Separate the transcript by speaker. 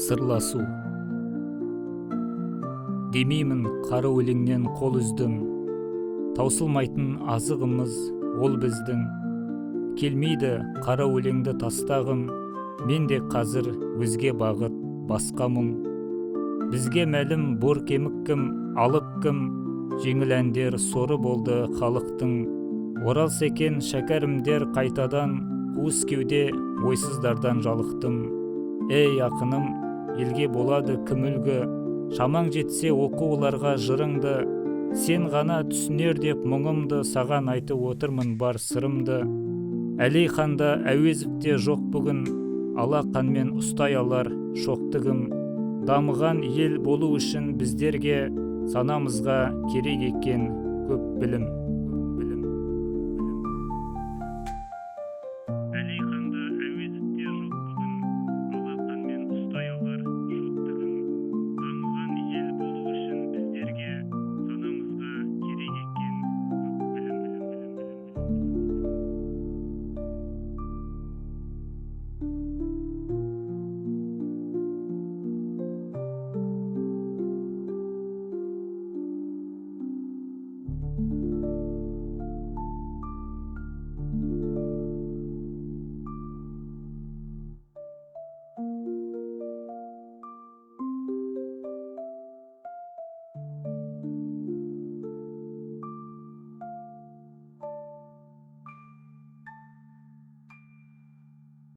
Speaker 1: Сырласу. Демеймін қара өлеңнен қол үздім, таусылмайтын азығымыз ол біздің. Келмейді қара өлеңді тастағым, мен де қазір өзге бағыт, басқа мұң. Бізге мәлім бор кемік кім, алып кім, жеңіл әндер соры болды халықтың. Оралса екен шәкәрімдер қайтадан, қуыс кеуде ойсыздардан жалықтым. Ей ақыным, елге болады кім үлгі, шамаң жетсе оқы оларға жырыңды. Сен ғана түсінер деп мұңымды, саған айтып отырмын бар сырымды. Әлейханда Әуезовте жоқ бүгін, алақанмен ұстай алар шоқтығым. Дамыған ел болу үшін біздерге, санамызға керек екен көп білім.